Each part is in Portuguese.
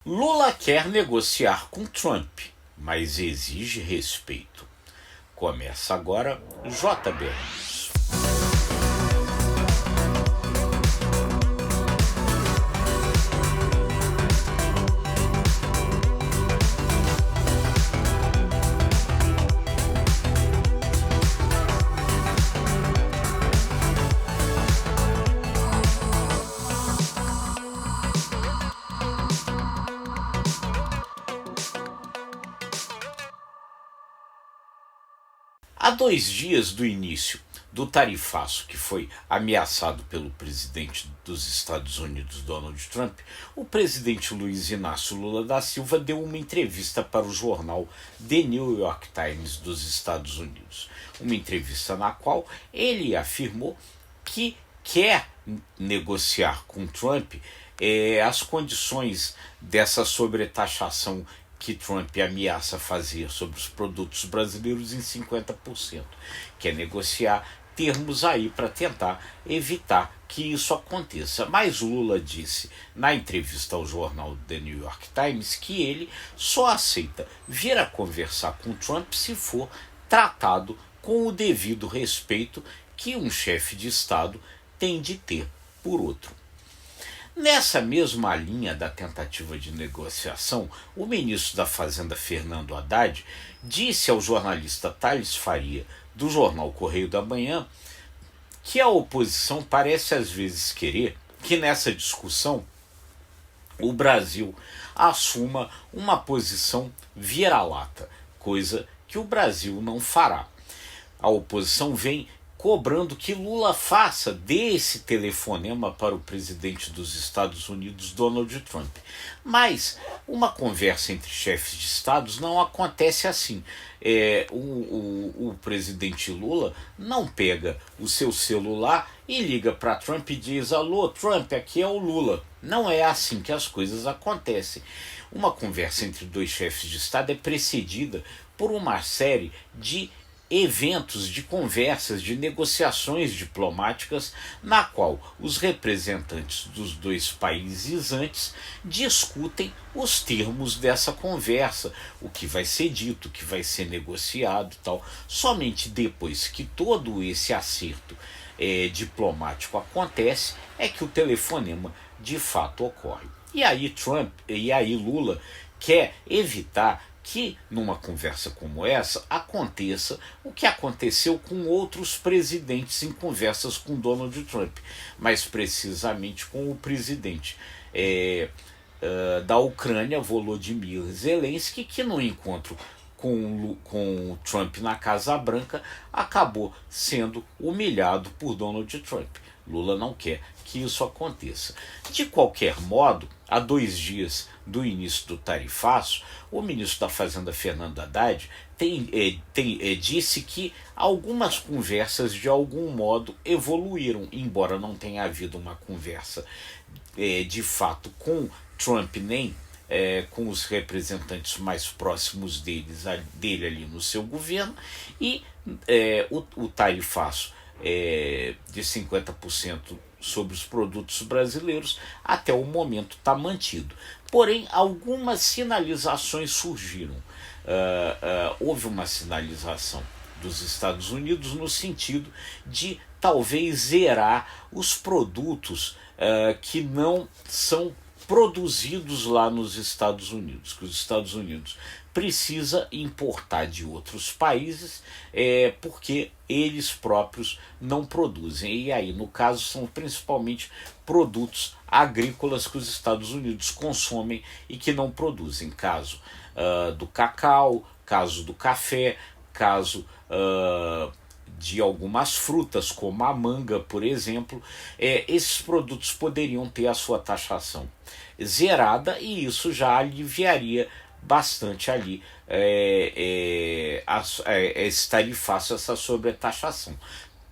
Lula quer negociar com Trump, mas exige respeito. Começa agora JB News. Há 2 dias do início do tarifaço que foi ameaçado pelo presidente dos Estados Unidos, Donald Trump, o presidente Luiz Inácio Lula da Silva deu uma entrevista para o jornal The New York Times dos Estados Unidos. Uma entrevista na qual ele afirmou que quer negociar com Trump as condições dessa sobretaxação que Trump ameaça fazer sobre os produtos brasileiros em 50%. Quer negociar termos aí para tentar evitar que isso aconteça. Mas Lula disse na entrevista ao jornal The New York Times que ele só aceita vir a conversar com Trump se for tratado com o devido respeito que um chefe de Estado tem de ter por outro. Nessa mesma linha da tentativa de negociação, o ministro da Fazenda, Fernando Haddad, disse ao jornalista Thales Faria, do jornal Correio da Manhã, que a oposição parece às vezes querer que nessa discussão o Brasil assuma uma posição vira-lata, coisa que o Brasil não fará. A oposição vem cobrando que Lula faça desse telefonema para o presidente dos Estados Unidos, Donald Trump. Mas uma conversa entre chefes de estados não acontece assim. O presidente Lula não pega o seu celular e liga para Trump e diz: alô, Trump, aqui é o Lula. Não é assim que as coisas acontecem. Uma conversa entre dois chefes de estado é precedida por uma série de eventos de conversas, de negociações diplomáticas, na qual os representantes dos dois países antes discutem os termos dessa conversa, o que vai ser dito, o que vai ser negociado e tal. Somente depois que todo esse acerto diplomático acontece é que o telefonema de fato ocorre. E aí Lula quer evitar que numa conversa como essa aconteça o que aconteceu com outros presidentes em conversas com Donald Trump, mais precisamente com o presidente da Ucrânia, Volodymyr Zelensky, que no encontro com o Trump na Casa Branca acabou sendo humilhado por Donald Trump. Lula não quer que isso aconteça. De qualquer modo, há 2 dias do início do tarifaço, o ministro da Fazenda, Fernando Haddad, disse que algumas conversas de algum modo evoluíram, embora não tenha havido uma conversa de fato com Trump nem com os representantes mais próximos dele ali no seu governo, e o tarifaço de 50% sobre os produtos brasileiros até o momento está mantido. Porém, algumas sinalizações surgiram. Houve uma sinalização dos Estados Unidos no sentido de talvez zerar os produtos que não são produzidos lá nos Estados Unidos, que os Estados Unidos precisa importar de outros países porque eles próprios não produzem. E aí, no caso, são principalmente produtos agrícolas que os Estados Unidos consomem e que não produzem. Caso do cacau, caso do café, caso de algumas frutas, como a manga, por exemplo. Esses produtos poderiam ter a sua taxação zerada, e isso já aliviaria bastante ali esse tarifaço, essa sobretaxação.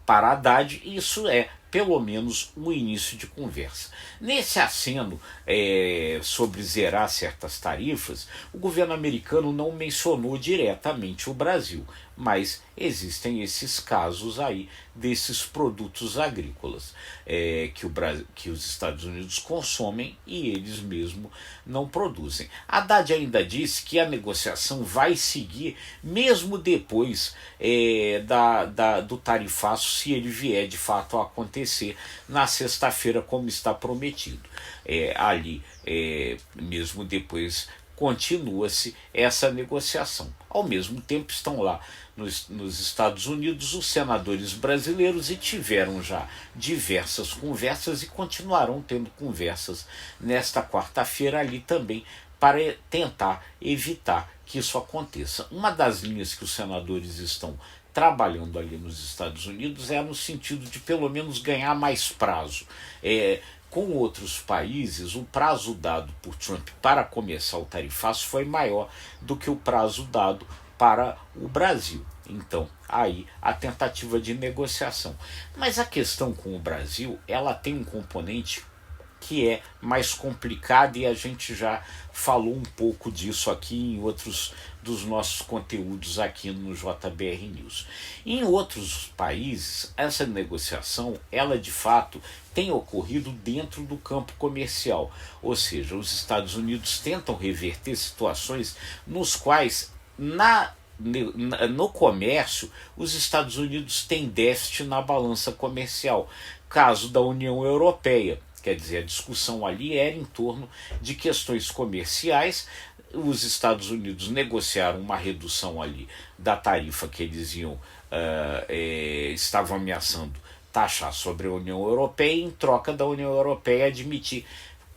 Para Haddad, isso é pelo menos um início de conversa. Nesse aceno sobre zerar certas tarifas, o governo americano não mencionou diretamente o Brasil, mas existem esses casos aí desses produtos agrícolas que os Estados Unidos consomem e eles mesmos não produzem. Haddad ainda disse que a negociação vai seguir mesmo depois do tarifaço, se ele vier de fato a acontecer na sexta-feira, como está prometido. Mesmo depois, continua-se essa negociação. Ao mesmo tempo, estão lá nos Estados Unidos os senadores brasileiros e tiveram já diversas conversas e continuarão tendo conversas nesta quarta-feira ali também para tentar evitar que isso aconteça. Uma das linhas que os senadores estão trabalhando ali nos Estados Unidos é no sentido de pelo menos ganhar mais prazo. Com outros países, o prazo dado por Trump para começar o tarifaço foi maior do que o prazo dado para o Brasil. Então, aí a tentativa de negociação. Mas a questão com o Brasil, ela tem um componente que é mais complicado e a gente já falou um pouco disso aqui em outros dos nossos conteúdos aqui no JBR News. Em outros países, essa negociação, ela de fato tem ocorrido dentro do campo comercial, ou seja, os Estados Unidos tentam reverter situações nos quais no comércio os Estados Unidos têm déficit na balança comercial, caso da União Europeia. Quer dizer, a discussão ali era em torno de questões comerciais. Os Estados Unidos negociaram uma redução ali da tarifa que eles estavam ameaçando taxar sobre a União Europeia, em troca da União Europeia admitir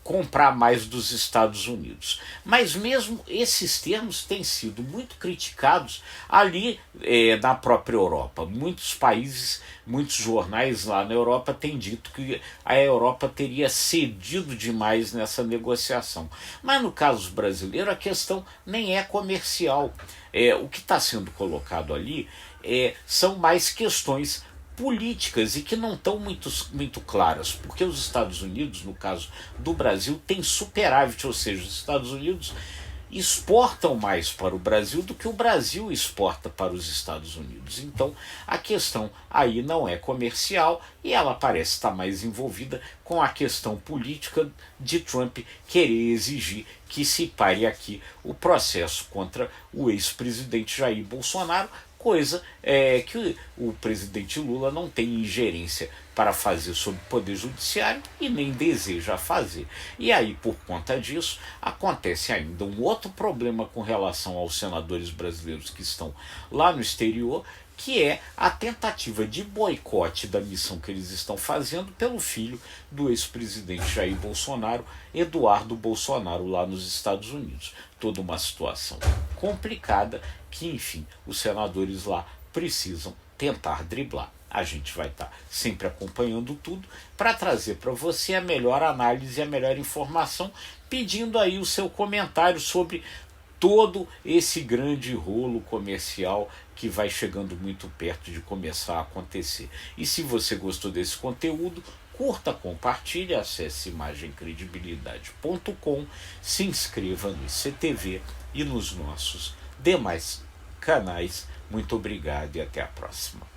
comprar mais dos Estados Unidos. Mas mesmo esses termos têm sido muito criticados ali na própria Europa. Muitos países, muitos jornais lá na Europa têm dito que a Europa teria cedido demais nessa negociação. Mas no caso brasileiro a questão nem é comercial. O que está sendo colocado ali são mais questões políticas e que não estão muito claras, porque os Estados Unidos, no caso do Brasil, têm superávit, ou seja, os Estados Unidos exportam mais para o Brasil do que o Brasil exporta para os Estados Unidos. Então a questão aí não é comercial e ela parece estar mais envolvida com a questão política de Trump querer exigir que se pare aqui o processo contra o ex-presidente Jair Bolsonaro, coisa que o presidente Lula não tem ingerência para fazer sobre o Poder Judiciário e nem deseja fazer. E aí, por conta disso, acontece ainda um outro problema com relação aos senadores brasileiros que estão lá no exterior, que é a tentativa de boicote da missão que eles estão fazendo pelo filho do ex-presidente Jair Bolsonaro, Eduardo Bolsonaro, lá nos Estados Unidos. Toda uma situação complicada que, enfim, os senadores lá precisam tentar driblar. A gente vai estar sempre acompanhando tudo para trazer para você a melhor análise e a melhor informação, pedindo aí o seu comentário sobre todo esse grande rolo comercial que vai chegando muito perto de começar a acontecer. E se você gostou desse conteúdo, curta, compartilhe, acesse imagemcredibilidade.com, se inscreva no ICTV e nos nossos demais canais. Muito obrigado e até a próxima.